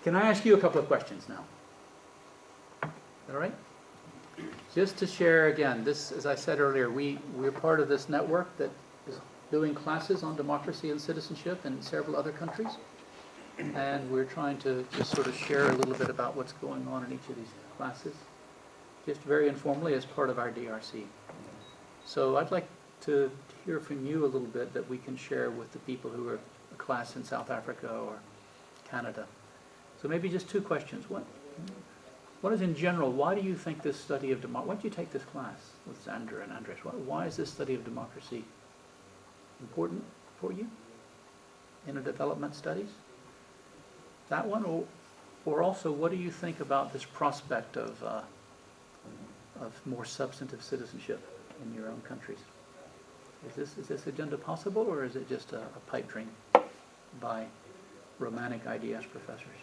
Can I ask you a couple of questions now? All right? Just to share again, this, as I said earlier, we're part of this network that is doing classes on democracy and citizenship in several other countries. And we're trying to just sort of share a little bit about what's going on in each of these classes, just very informally as part of our DRC. So I'd like to hear from you a little bit that we can share with the people who are a class in South Africa or Canada. So maybe just two questions. What is in general, why do you think this study of democracy, why did you take this class with Xander and Andres? Why is this study of democracy important for you in a development studies? That one, or also what do you think about this prospect of more substantive citizenship in your own countries? Is this agenda possible, or is it just a pipe dream by romantic IDS professors?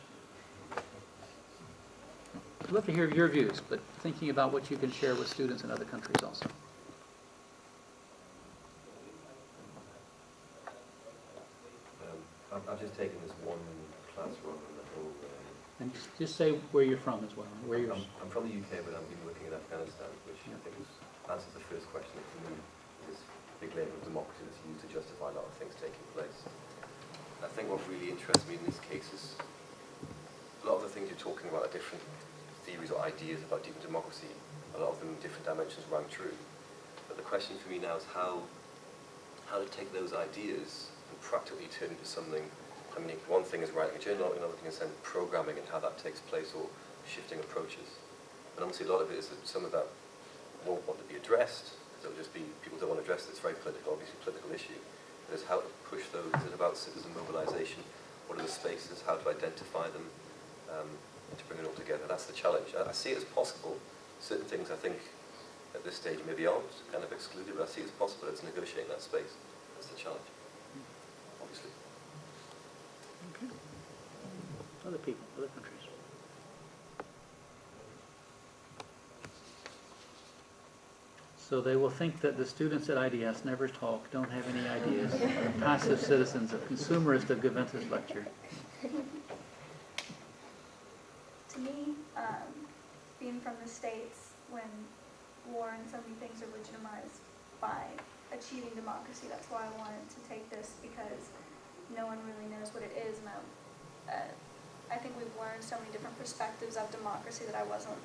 I'd love to hear your views, but thinking about what you can share with students in other countries also. I've just taken this one class rather than the whole. And just say where you're from as well. Where you're. I'm from the UK, but I've been working in Afghanistan, which I think answers the first question. For me, this big label of democracy that's used to justify a lot of things taking place. I think what really interests me in this case is a lot of the things you're talking about are different theories or ideas about deep democracy. A lot of them in different dimensions rang true. But the question for me now is how to take those ideas and practically turn into something. I mean, one thing is writing a journal, another thing is then programming and how that takes place, or shifting approaches. And obviously a lot of it is that some of that won't want to be addressed, because it'll just be, people don't want to address it, it's very political, obviously political issue. But it's how to push those, is it about citizen mobilization? What are the spaces, how to identify them, and to bring it all together? That's the challenge. I see it as possible. Certain things I think at this stage maybe aren't kind of excluded, but I see it as possible. It's negotiating that space. That's the challenge, obviously. Okay. Other people, other countries. So they will think that the students at IDS never talk, don't have any ideas, are passive citizens, a consumerist of Gaventa's lecture. To me, being from the States, when war and so many things are legitimized by achieving democracy, that's why I wanted to take this, because no one really knows what it is, and I think we've learned so many different perspectives of democracy that I wasn't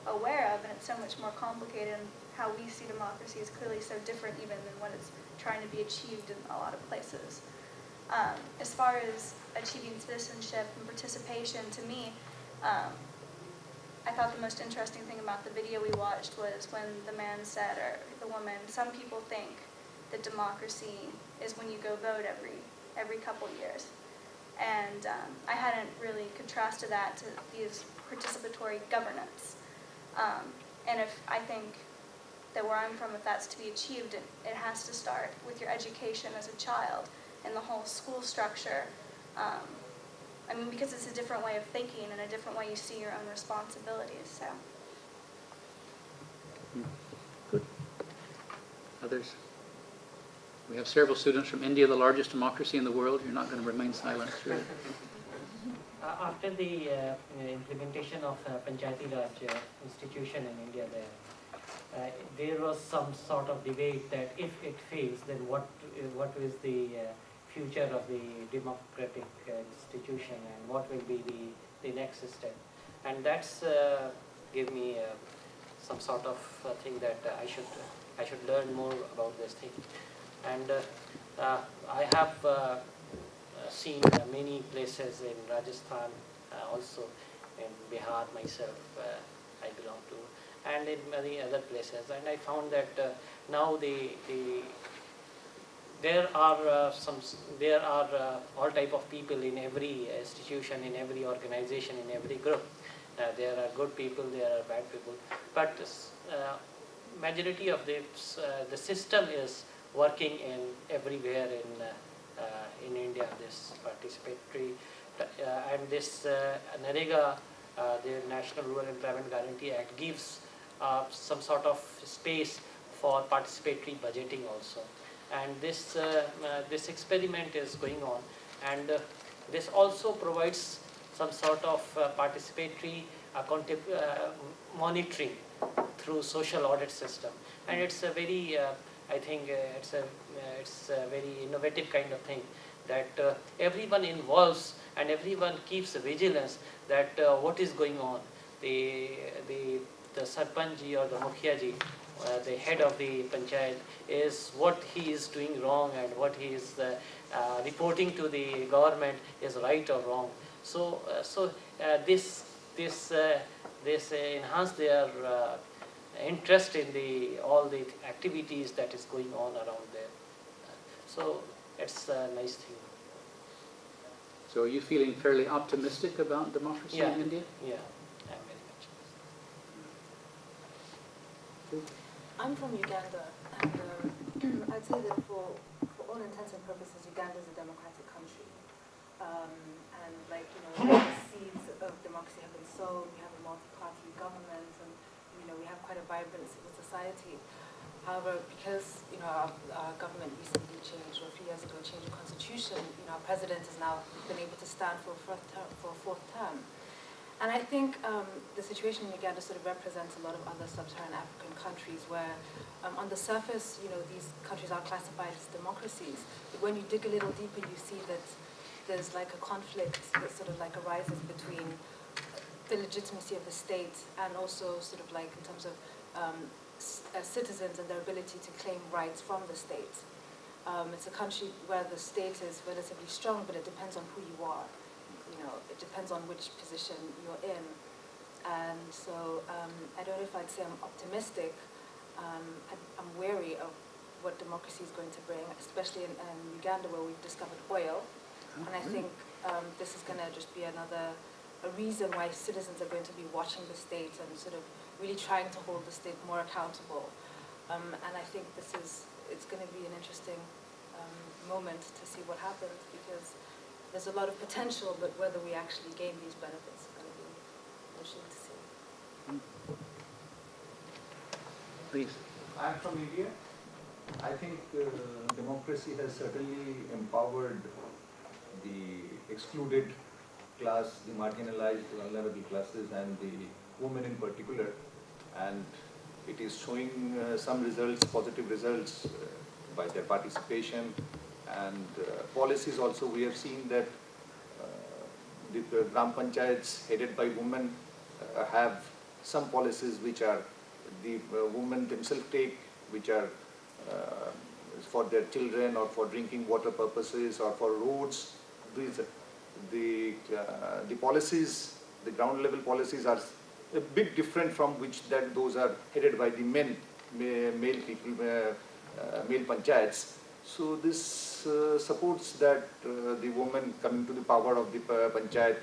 aware of, and it's so much more complicated, and how we see democracy is clearly so different even than what it's trying to be achieved in a lot of places. As far as achieving citizenship and participation, to me, I thought the most interesting thing about the video we watched was when the man said, or the woman, some people think that democracy is when you go vote every couple years. And I hadn't really contrasted that to these participatory governance. And I think that where I'm from, if that's to be achieved, it has to start with your education as a child and the whole school structure. I mean, because it's a different way of thinking and a different way you see your own responsibilities. So. Good. Others? We have several students from India, the largest democracy in the world. You're not going to remain silent, sure. After the implementation of Panchayati Raj institution in India, there was some sort of debate that if it fails, then what is the future of the democratic institution, and what will be the next step? And that's gave me some sort of thing that I should learn more about this thing. And I have seen many places in Rajasthan, also in Bihar myself I belong to, and in many other places. And I found that now there are all type of people in every institution, in every organization, in every group. There are good people, there are bad people, but majority of the system is working in everywhere in India. This participatory and this NREGA, the National Rural Employment Guarantee Act, gives some sort of space for participatory budgeting also. And this experiment is going on, and this also provides some sort of participatory monitoring through social audit system. And it's a very, I think it's a very innovative kind of thing, that everyone involves and everyone keeps vigilance that what is going on. The Sarpanchji or the Mukhiyaji, the head of the panchayat, is what he is doing wrong and what he is reporting to the government is right or wrong. So this enhance their interest in all the activities that is going on around there. So it's a nice thing. So are you feeling fairly optimistic about democracy Yeah. in India? Yeah, I'm very much. I'm from Uganda, and I'd say that for all intents and purposes, Uganda is a democratic country. And like, the seeds of democracy have been sown. We have a multi-party government, and we have quite a vibrant civil society. However, because our government recently changed, or a few years ago changed the constitution, our president has now been able to stand for a fourth term. And I think the situation in Uganda sort of represents a lot of other sub-Saharan African countries where, on the surface, these countries are classified as democracies. But when you dig a little deeper, you see that there's like a conflict that sort of like arises between the legitimacy of the state and also sort of like in terms of citizens and their ability to claim rights from the state. It's a country where the state is relatively strong, but it depends on who you are. It depends on which position you're in. And so I don't know if I'd say I'm optimistic. I'm wary of what democracy is going to bring, especially in Uganda, where we've discovered oil. And I think this is going to just be a reason why citizens are going to be watching the state and sort of really trying to hold the state more accountable. And I think it's going to be an interesting moment to see what happens, because there's a lot of potential, but whether we actually gain these benefits is going to be interesting to see. Please. I'm from India. I think democracy has certainly empowered the excluded class, the marginalized, vulnerable classes, and the women in particular. And it is showing some results, positive results, by their participation. And policies also, we have seen that the Gram Panchayats headed by women have some policies which are the women themselves take, which are for their children or for drinking water purposes or for roads. The policies, the ground level policies are a bit different from those are headed by the male people, male panchayats. So this supports that the woman coming to the power of the panchayat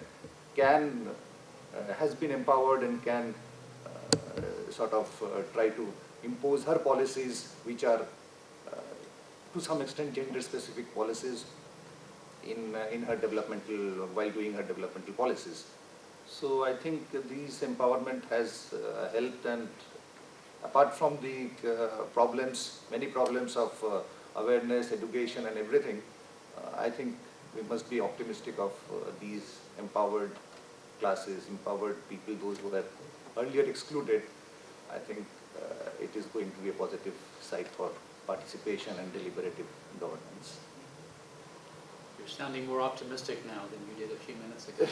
has been empowered and can sort of try to impose her policies, which are to some extent gender-specific policies in her developmental, while doing her developmental policies. So I think this empowerment has helped, and apart from the many problems of awareness, education and everything, I think we must be optimistic of these empowered classes, empowered people, those who were earlier excluded. I think it is going to be a positive side for participation and deliberative governance. You're sounding more optimistic now than you did a few minutes ago.